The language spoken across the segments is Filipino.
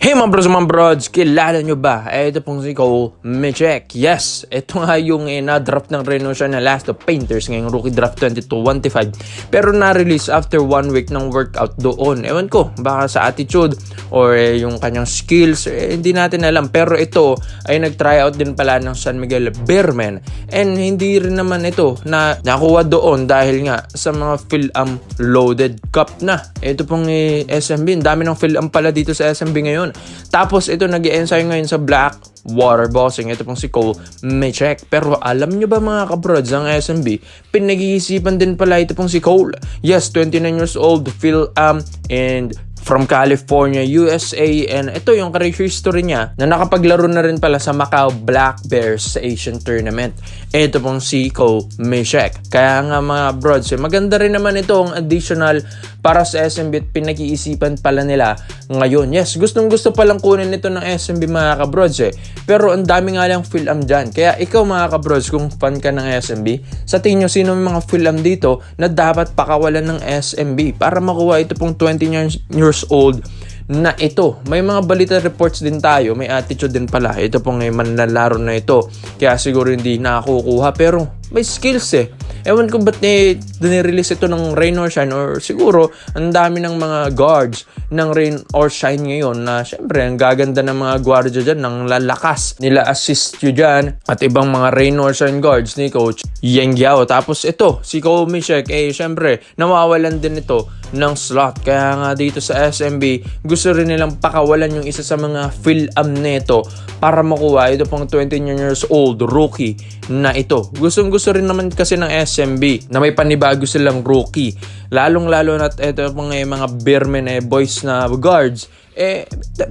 Hey mga brods, kilala nyo ba? Ito pong si Cole Mechek. Yes, ito nga yung na-draft ng Reno siya na Last of Painters ngayong rookie draft 22-25. Pero na-release after 1 week ng workout doon. Ewan ko, baka sa attitude or yung kanyang skills, hindi natin alam. Pero ito ay nag-tryout din pala ng San Miguel Bearmen. And hindi rin naman ito na nakuha doon dahil nga sa mga Phil-Am loaded cup na. Ito pong SMB, dami ng Phil-Am pala dito sa SMB ngayon. Tapos ito nag-i-ensayo ngayon sa Black Water Bossing. Ito pong si Cole Mechek. Pero alam nyo ba mga kabrods, ang SMB, pinag-iisipan din pala ito pong si Cole. Yes, 29 years old, Phil-Am, and from California, USA, and ito yung career history niya na nakapaglaro na rin pala sa Macau Black Bears sa Asian Tournament. Ito pong si Cole Mechek. Kaya nga mga brods, maganda rin naman itong additional para sa SMB at pinag-iisipan pala nila ngayon. Yes, gustong gusto palang kunin ito ng SMB mga kabrods pero ang dami nga lang Phil-Am dyan. Kaya ikaw mga kabrods, kung fan ka ng SMB, sa tingin nyo sino mga Phil-Am dito na dapat pakawalan ng SMB para makuha ito pong 20 years old na ito. May mga balita reports din tayo, may attitude din pala. Ito pong manlalaro na ito. Kaya siguro hindi nakukuha pero may skills Ewan ko ba't dinirelease ito ng Rain or Shine, or siguro ang dami ng mga guards ng Rain or Shine ngayon na syempre ang gaganda ng mga guardia dyan, ng lalakas nila assist you dyan at ibang mga Rain or Shine guards ni Coach Yeng Yao. Tapos ito, si Cole Mechek, syempre nawawalan din ito ng slot. Kaya nga dito sa SMB, gusto rin nilang pakawalan yung isa sa mga Phil-Am neto para makuha ito pang 29 years old rookie na ito. Gusto rin naman kasi ng SMB na may panibago silang rookie. Lalong-lalo na ito mga Bearmen boys na guards.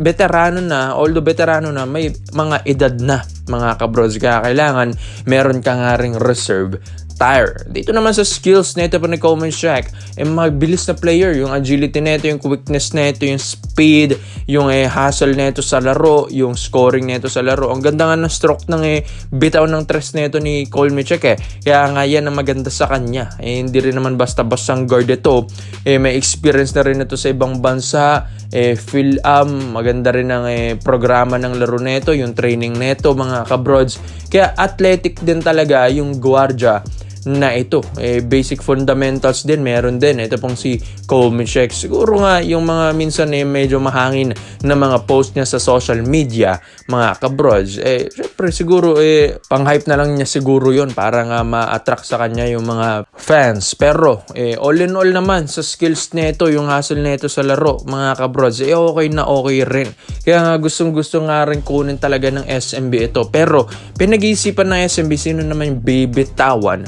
Veterano na, although veterano na, may mga edad na mga kabrods. Kaya kailangan meron ka nga ring reserve tire. Dito naman sa skills nito pa ni Cole Mechek, mabilis na player. Yung agility nito, yung quickness nito, yung speed, yung hustle nito sa laro, yung scoring nito sa laro. Ang ganda nga ng stroke ng bitaw ng tres nito ni Cole Mechek Kaya nga yan ang maganda sa kanya. Hindi rin naman basta-bastang guard ito. May experience na rin ito sa ibang bansa. Phil-Am, maganda rin ang programa ng laro nito, yung training nito mga kabrods. Kaya athletic din talaga yung guardia na ito. Basic fundamentals din meron din. Ito pong si Cole Mechek. Siguro nga yung mga minsan medyo mahangin na mga post niya sa social media mga kabrods, syempre siguro pang-hype na lang niya siguro yon para nga ma-attract sa kanya yung mga fans. Pero all in all naman sa skills nito, yung hustle nito sa laro mga kabrods, okay na okay rin. Kaya nga gustong-gusto nga rin kunin talaga ng SMB ito. Pero pinag-iisipan ng SMB sino naman yung bibitawan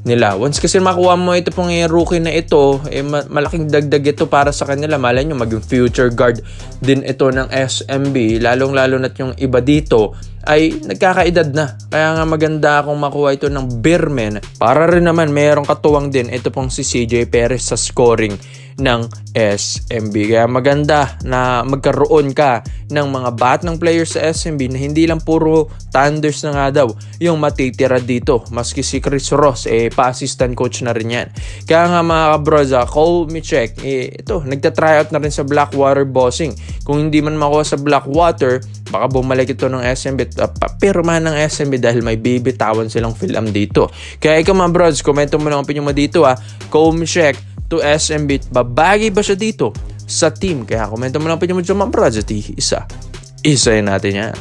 nila. Once kasi makuha mo ito pong rookie na ito, malaking dagdag ito para sa kanila. Malay nyo, maging future guard din ito ng SMB. Lalong-lalo na't yung iba dito ay nagkakaedad na. Kaya nga maganda kung makuha ito ng Bearmen. Para rin naman mayroong katuwang din ito pong si CJ Perez sa scoring ng SMB. Kaya maganda na magkaroon ka ng mga batang players sa SMB na hindi lang puro Thunders na nga daw yung matitira dito. Maski si Chris Ross, pa-assistant coach na rin yan. Kaya nga mga kabroza, Cole Mechek, ito, nagta-tryout na rin sa Blackwater Bossing. Kung hindi man makuha sa Blackwater, baka bumalik ito ng SMB. Papirmahan ng SMB dahil may bibitawan silang Phil-Am dito. Kaya ikaw mga brods, komento mo lang ang opinion mo dito Cole Mechek to SMB, babagay ba siya dito sa team? Kaya komento mo lang opinion mo dito mga brods at isa-isayin natin yan.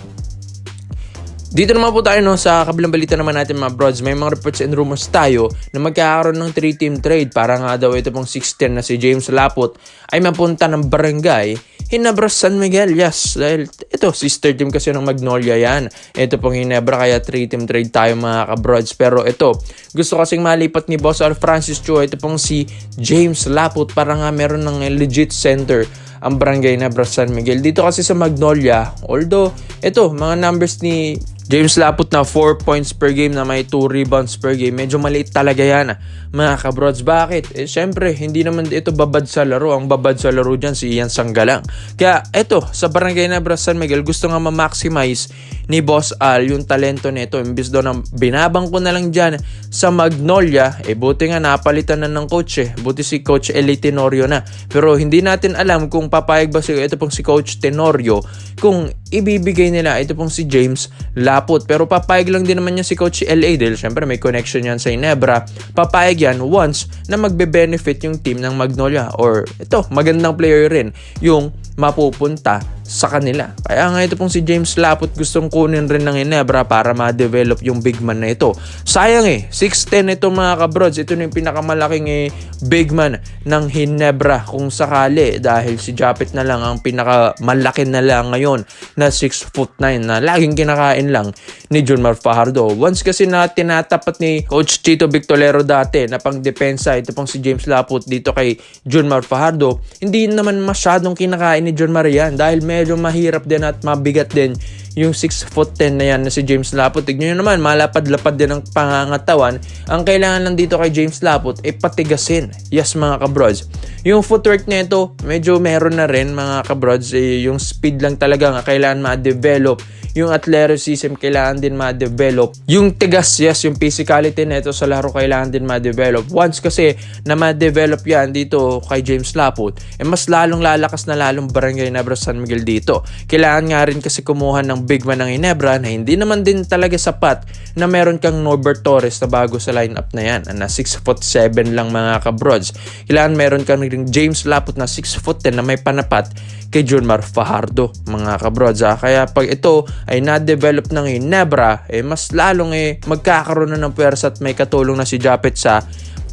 Dito naman po tayo sa kabilang balita naman natin mga brods. May mga reports and rumors tayo na magkakaroon ng 3-team trade para nga daw ito pong 6'10 na si James Laput ay mapunta ng Barangay Ginebra San Miguel. Yes, dahil ito sister team kasi ng Magnolia yan. Ito pong Ginebra, kaya 3-team trade tayo mga kabrods. Pero ito, gusto kasing malipat ni Boss Al Francis Chua ito pong si James Laput para nga meron ng legit center ang Barangay Ginebra San Miguel. Dito kasi sa Magnolia, although ito, mga numbers ni James Laput na 4 points per game na may 2 rebounds per game, medyo maliit talaga yan mga kabrods. Bakit? Syempre, hindi naman ito babad sa laro. Ang babad sa laro dyan si Ian Sanggalang. Kaya ito, sa Barangay Ginebra San Miguel, gusto nga ma-maximize ni Boss Al yung talento nito. Imbis daw na binabang ko na lang dyan sa Magnolia, buti nga napalitan na ng coach Buti si Coach Eli Tenorio na. Pero hindi natin alam kung papayag ba ito pong si Coach Tenorio kung ibibigay nila ito pong si James Laput. Pero papayag lang din naman yan si Coach LA dahil syempre may connection yan sa Ginebra. Papayag yan once na magbe-benefit yung team ng Magnolia, or ito, magandang player rin yung mapupunta sa kanila. Kaya nga ito pong si James Laput gustong kunin rin ng Ginebra para ma-develop yung big man na ito. Sayang 6'10 ito mga kabrods. Ito na yung pinakamalaking big man ng Ginebra kung sakali, dahil si Japet na lang ang pinakamalaki na lang ngayon na 6'9" na laging kinakain lang ni Junmar Fajardo. Once kasi na tinatapat ni Coach Chito Victolero dati na pang depensa ito pong si James Laput dito kay Junmar Fajardo, hindi naman masyadong kinakain ni Junmar yan dahil medyo mahirap din at mabigat din yung 6'10" na yan na si James Laput. Tignan nyo naman, malapad-lapad din ang pangangatawan. Ang kailangan lang dito kay James Laput ay patigasin. Yes mga kabrods. Yung footwork nito, medyo meron na rin mga kabrods. Yung speed lang talaga nga kailangan ma-develop. Yung athleticism kailangan din ma-develop. Yung tigas, yes, yung physicality nito sa laro kailangan din ma-develop. Once kasi na ma-develop yan dito kay James Laput, mas lalong lalakas na lalong Barangay Ginebra San Miguel dito. Kailangan nga rin kasi kumuha ng big man ng Ginebra na hindi naman din talaga sapat na meron kang Norbert Torres na bago sa lineup na yan, na 6'7" lang mga kabrods. Kailangan meron kang James Laput na 6'10" na may panapat kay Junmar Fajardo mga kabrods. Kaya pag ito ay na-develop ng Ginebra, mas lalong magkakaroon na ng pwersa at may katulong na si Japet sa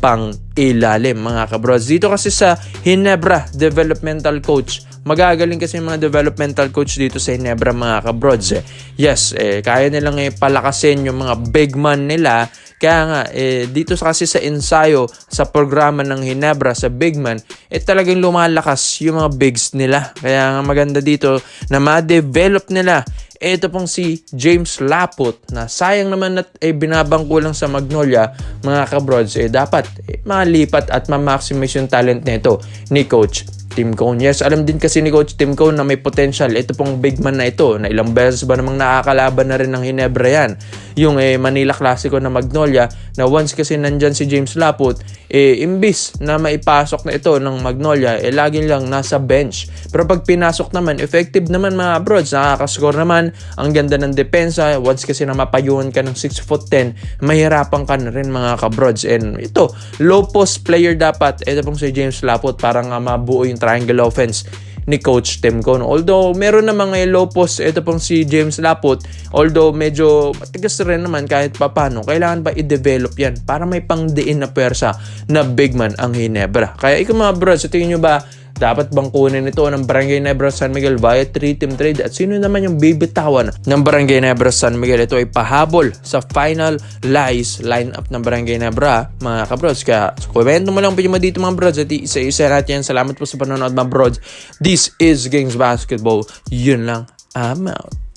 pang ilalim mga kabrods. Dito kasi sa Ginebra developmental coach, magagaling kasi yung mga developmental coach dito sa Ginebra mga kabrods. Yes, kaya nilang palakasin yung mga big man nila. Kaya nga, dito kasi sa ensayo, sa programa ng Ginebra, sa big man, talagang lumalakas yung mga bigs nila. Kaya nga maganda dito na ma-develop nila ito pong si James Laput na sayang naman at binabangko lang sa Magnolia mga kabrods. Dapat malipat at ma-maximize yung talent nito ni Coach Tim Cone. Yes, alam din kasi ni Coach Tim Cone na may potential ito pong big man na ito, na ilang beses ba namang nakakalaban na rin ng Ginebra yan. Yung Manila Classico na Magnolia, na once kasi nandyan si James Laput, imbis na maipasok na ito ng Magnolia, laging lang nasa bench. Pero pag pinasok naman, effective naman mga brods, nakakascore naman, ang ganda ng depensa. Once kasi na mapayuhan ka ng 6'10", mahirapan ka na rin mga kabrods. And ito, low post player dapat ito pong si James Laput para nga mabuo yung triangle offense ni Coach Tim Cone. Although meron na mga low post ito pong si James Laput, although medyo matigas rin naman kahit papano, kailangan ba i-develop yan para may pangdiin na pwersa na big man ang Ginebra. Kaya ikaw mga bros, tingin nyo ba dapat bang kunin ito ng Barangay Ginebra San Miguel via 3-team trade? At sino naman yung bibitawan ng Barangay Ginebra San Miguel? Ito ay pahabol sa final lies lineup ng Barangay Ginebra mga kabrods. Kaya komento mo lang po mo dito mga brods at isa-isa natin yan. Salamat po sa panonood mga brods. This is Gangs Basketball. Yun lang. I'm out.